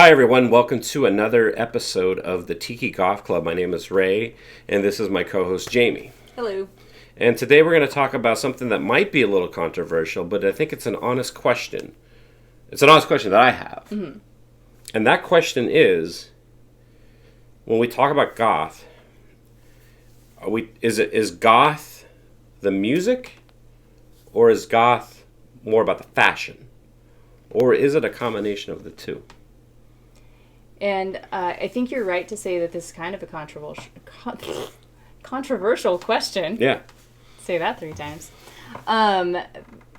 Hi, everyone. Welcome to another episode of the Tiki Goth Club. My name is Ray, and this is my co-host, Jamie. Hello. And today we're going to talk about something that might be a little controversial, but I think it's an honest question. It's an honest question that I have. Mm-hmm. And that question is, when we talk about goth, is goth the music, or is goth more about the fashion? Or is it a combination of the two? And I think you're right to say that this is kind of a controversial question. Yeah. Say that 3 times. And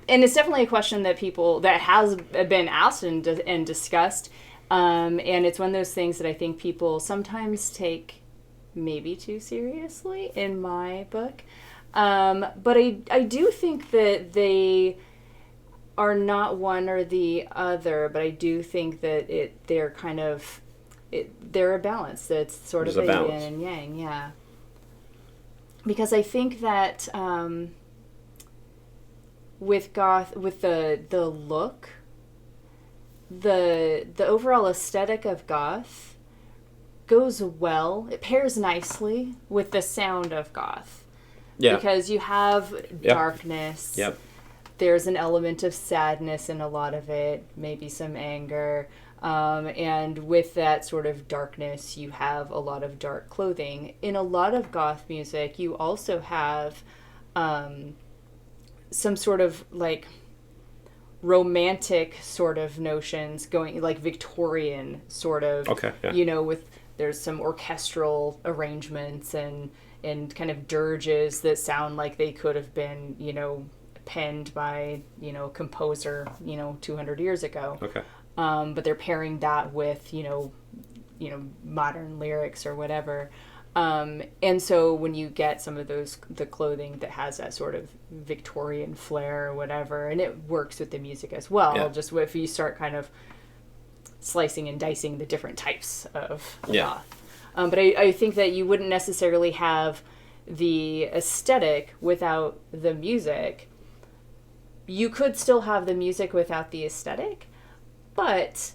it's definitely a question that has been asked and discussed. And it's one of those things that I think people sometimes take maybe too seriously in my book. But I do think that they are not one or the other, but I do think that they're a balance. It's sort of a yin and yang, yeah. Because I think that with goth, with the look, the overall aesthetic of goth goes well. It pairs nicely with the sound of goth. Yeah. Because you have darkness. Yep. There's an element of sadness in a lot of it, maybe some anger. And with that sort of darkness, you have a lot of dark clothing. In a lot of goth music, you also have some sort of like romantic sort of notions going, like Victorian sort of, there's some orchestral arrangements and kind of dirges that sound like they could have been, penned by, a composer, 200 years ago. Okay. But they're pairing that with, modern lyrics or whatever. And so when you get some of the clothing that has that sort of Victorian flair or whatever, and it works with the music as well, just if you start kind of slicing and dicing the different types of goth. But I think that you wouldn't necessarily have the aesthetic without the music. You could still have the music without the aesthetic, but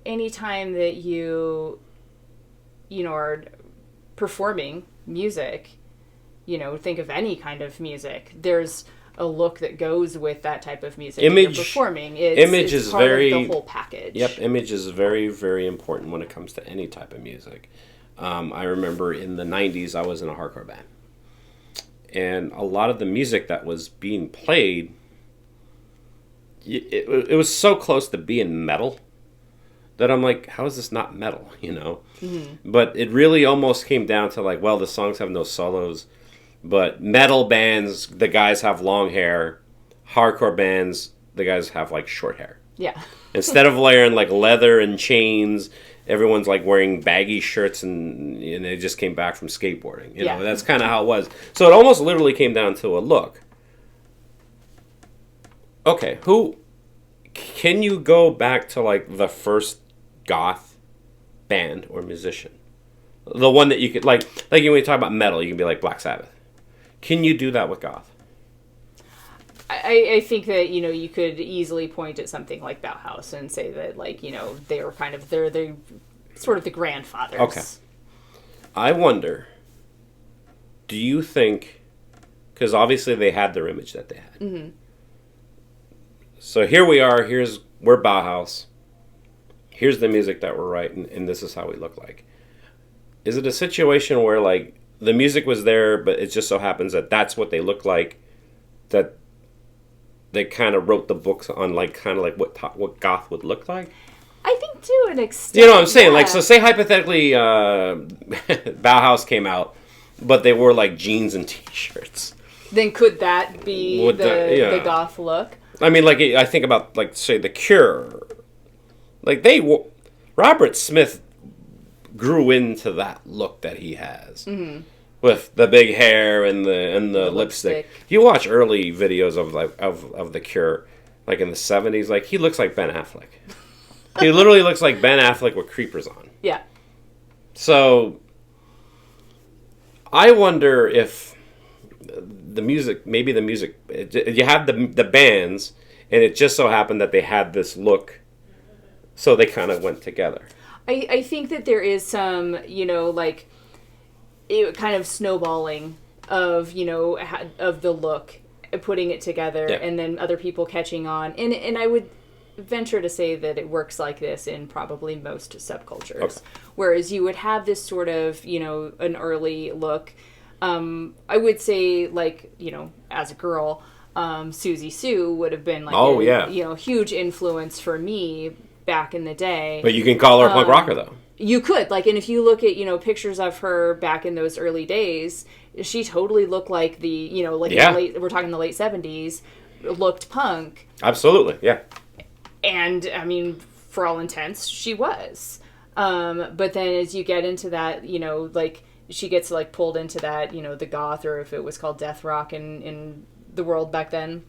anytime that you are performing music, think of any kind of music, there's a look that goes with that type of music. Image, you're performing. Image is part of the whole package. Yep, image is very, very important when it comes to any type of music. I remember in the 90s, I was in a hardcore band. And a lot of the music that was being played, it was so close to being metal that I'm like, how is this not metal, Mm-hmm. But it really almost came down to like, well, the songs have no solos, but metal bands, the guys have long hair. Hardcore bands, the guys have like short hair. Yeah. Instead of layering like leather and chains, everyone's like wearing baggy shirts and they just came back from skateboarding. That's kind of how it was. So it almost literally came down to a look. Okay, can you go back to like the first goth band or musician? The one that you could like when you talk about metal, you can be like Black Sabbath. Can you do that with goth? I think that, you could easily point at something like Bauhaus and say that, like, they were kind of, they're sort of the grandfathers. Okay. I wonder, do you think, because obviously they had their image that they had. Mm-hmm. So here we are, we're Bauhaus. Here's the music that we're writing, and this is how we look like. Is it a situation where, like, the music was there, but it just so happens that that's what they look like, that they kind of wrote the books on, like, kind of like what goth would look like? I think to an extent. You know what I'm saying? Yeah. Like, so say hypothetically Bauhaus came out, but they wore, like, jeans and T-shirts. Then could that be the goth look? I mean, like, I think about, like, say, The Cure. Like, Robert Smith grew into that look that he has. Mm-hmm. With the big hair and the lipstick. You watch early videos of The Cure, like in the 70s, like, he looks like Ben Affleck. He literally looks like Ben Affleck with creepers on. Yeah. So, I wonder if the music, you have the bands, and it just so happened that they had this look So they kind of went together. I think that there is some, like, it kind of snowballing of, of the look, putting it together, and then other people catching on. And I would venture to say that it works like this in probably most subcultures. Okay. Whereas you would have this sort of, an early look. I would say, like, as a girl, Susie Sue would have been like a huge influence for me back in the day. But you can call her a punk rocker, though. You could, like, and if you look at, pictures of her back in those early days, she totally looked like the, we're talking the late 70s, looked punk. Absolutely, yeah. And, I mean, for all intents, she was. But then as you get into that, like, she gets, like, pulled into that, the goth, or if it was called death rock in the world back then.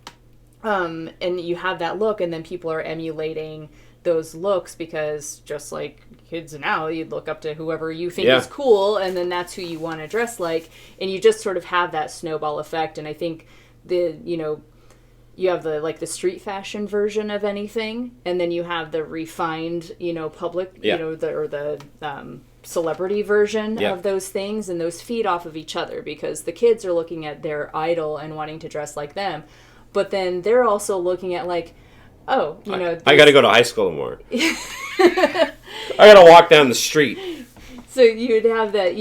And you have that look, and then people are emulating those looks, because just like kids now, you'd look up to whoever you think is cool, and then that's who you want to dress like, and you just sort of have that snowball effect. And I think you have the street fashion version of anything, and then you have the refined public the celebrity version of those things, and those feed off of each other, because the kids are looking at their idol and wanting to dress like them, but then they're also looking at, like, oh, I got to go to high school more. I got to walk down the street. So you'd have that,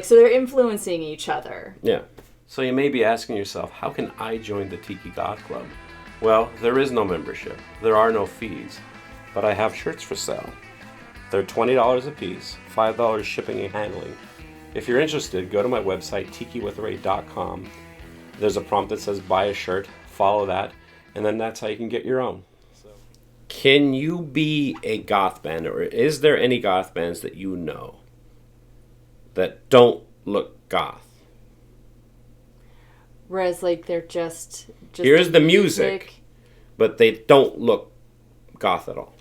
so they're influencing each other. Yeah. So you may be asking yourself, how can I join the Tiki Goth Club? Well, there is no membership. There are no fees. But I have shirts for sale. They're $20 a piece, $5 shipping and handling. If you're interested, go to my website, tikiwithray.com. There's a prompt that says buy a shirt. Follow that, and then that's how you can get your own. Can you be a goth band, or is there any goth bands that you know that don't look goth? Whereas, like, they're just here's the music, but they don't look goth at all.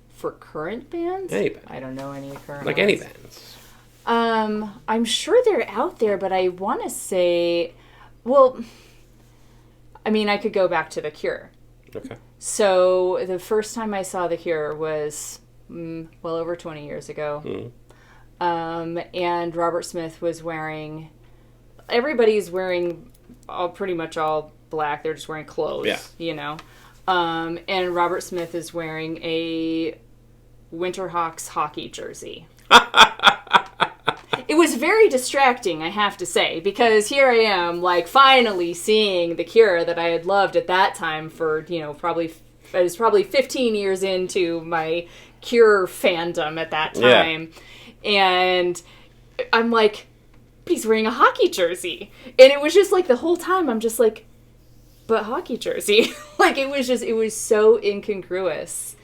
For current bands? Any band. I don't know any current like ones. Any bands. I'm sure they're out there, but I want to say, well, I mean, I could go back to The Cure. Okay. So the first time I saw The Cure was well over 20 years ago. Mm-hmm. And Robert Smith was wearing, everybody's wearing pretty much all black. They're just wearing clothes, and Robert Smith is wearing a Winterhawks hockey jersey. It was very distracting, I have to say, because here I am, like, finally seeing The Cure that I had loved at that time for, I was probably 15 years into my Cure fandom at that time. Yeah. And I'm like, but he's wearing a hockey jersey. And it was just like, the whole time, I'm just like, but hockey jersey. Like, it was so incongruous.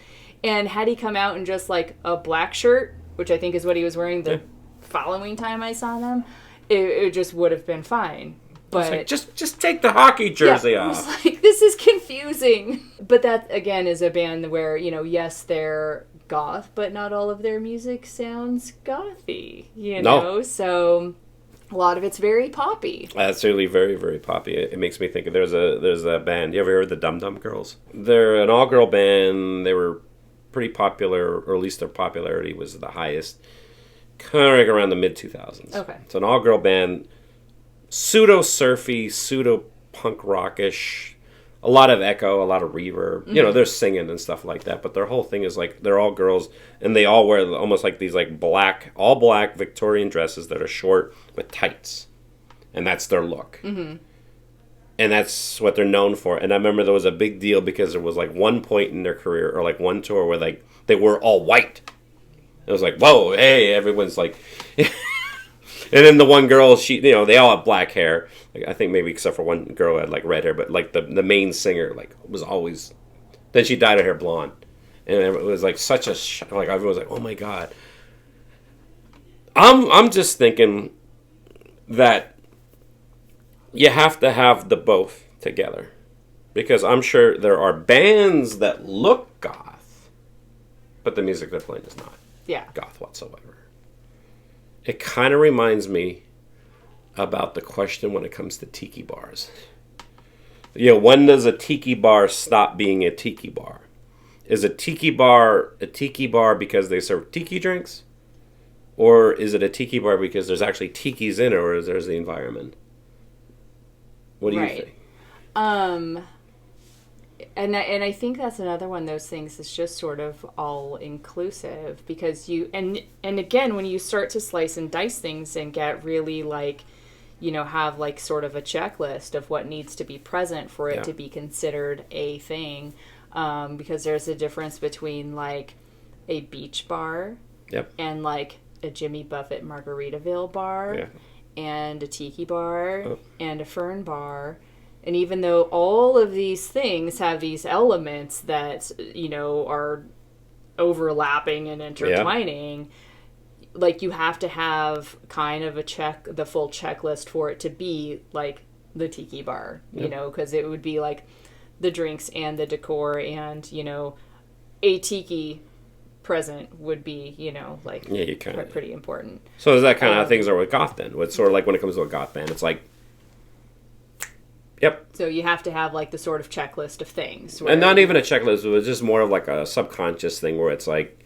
And had he come out in just, like, a black shirt, which I think is what he was wearing the following time I saw them, it just would have been fine. But like, just take the hockey jersey off. I was like, this is confusing. But that, again, is a band where, yes, they're goth, but not all of their music sounds gothy, No. So a lot of it's very poppy. That's really very, very poppy. It makes me think of, there's a band. You ever heard the Dum Dum Girls? They're an all-girl band. They were pretty popular, or at least their popularity was the highest, kind of like around the mid-2000s. Okay. It's an all-girl band, pseudo-surfy, pseudo-punk rockish, a lot of echo, a lot of reverb. Mm-hmm. They're singing and stuff like that, but their whole thing is, like, they're all girls, and they all wear almost like these, like, all black Victorian dresses that are short with tights. And that's their look. Mm-hmm. And that's what they're known for. And I remember there was a big deal because there was, like, one point in their career, or, like, one tour where, like, they were all white. It was like, whoa, hey, everyone's like... And then the one girl, they all have black hair. Like, I think maybe except for one girl who had, like, red hair. But, like, the main singer, like, was always... Then she dyed her hair blonde. And it was, like, such a... Like, everyone was like, oh, my God. I'm just thinking that you have to have the both together. Because I'm sure there are bands that look goth, but the music they're playing is not goth whatsoever. It kind of reminds me about the question when it comes to tiki bars. When does a tiki bar stop being a tiki bar? is a tiki bar because they serve tiki drinks? Or is it a tiki bar because there's actually tikis in it, or is there's the environment? What do you think? And I think that's another one of those things that's just sort of all inclusive, because and again, when you start to slice and dice things and get really like, have like sort of a checklist of what needs to be present for it to be considered a thing, because there's a difference between like a beach bar and like a Jimmy Buffett Margaritaville bar and a tiki bar and a fern bar. And even though all of these things have these elements that, are overlapping and intertwining, like you have to have kind of the full checklist for it to be like the tiki bar, because it would be like the drinks and the decor and, a tiki present would be, pretty important. So is that kind of how things are with goth then? It's sort of like when it comes to a goth band, it's like, so you have to have like the sort of checklist of things. And not even a checklist, it was just more of like a subconscious thing where it's like,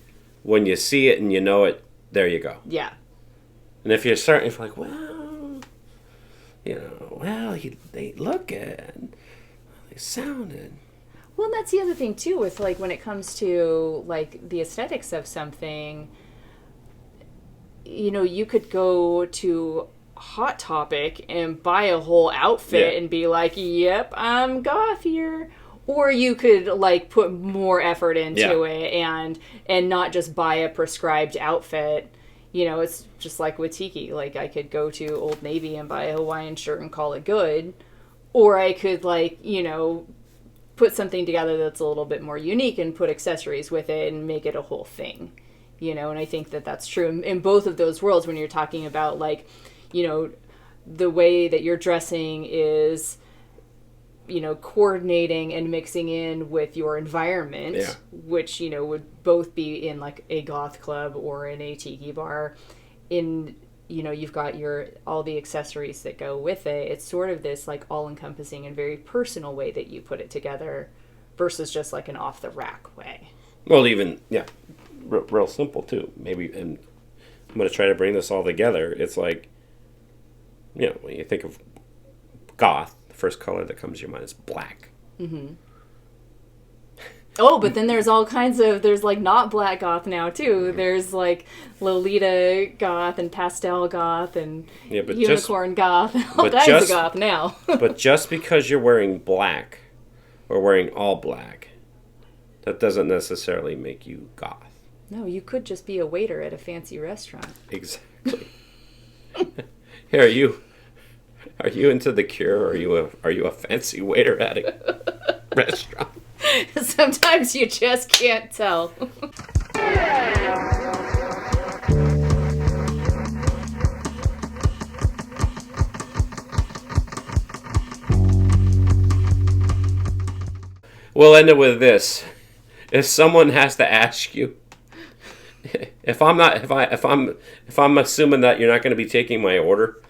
when you see it and you know it, there you go. Yeah. And if you're certain, if you're like, they look good, they sounded. Well, and that's the other thing too, with like when it comes to like the aesthetics of something, you could go to Hot Topic and buy a whole outfit and be like, yep, I'm goth here. Or you could like put more effort into it and not just buy a prescribed outfit. It's just like with tiki. Like I could go to Old Navy and buy a Hawaiian shirt and call it good. Or I could like, put something together that's a little bit more unique and put accessories with it and make it a whole thing. And I think that that's true in both of those worlds when you're talking about like, the way that you're dressing is, coordinating and mixing in with your environment, which, would both be in like a goth club or in a tiki bar. You've got all the accessories that go with it. It's sort of this like all-encompassing and very personal way that you put it together versus just like an off-the-rack way. Well, even, real simple too. Maybe, and I'm going to try to bring this all together. It's like, when you think of goth, the first color that comes to your mind is black. Mm-hmm. Oh, but then there's there's like not black goth now too. Mm-hmm. There's like Lolita goth and pastel goth and unicorn goth, all kinds of goth now. But just because you're wearing black or wearing all black, that doesn't necessarily make you goth. No, you could just be a waiter at a fancy restaurant. Exactly. Here, are you into The Cure, or are you a fancy waiter at a restaurant? Sometimes you just can't tell. We'll end it with this. If someone has to ask you, if I'm assuming that you're not going to be taking my order,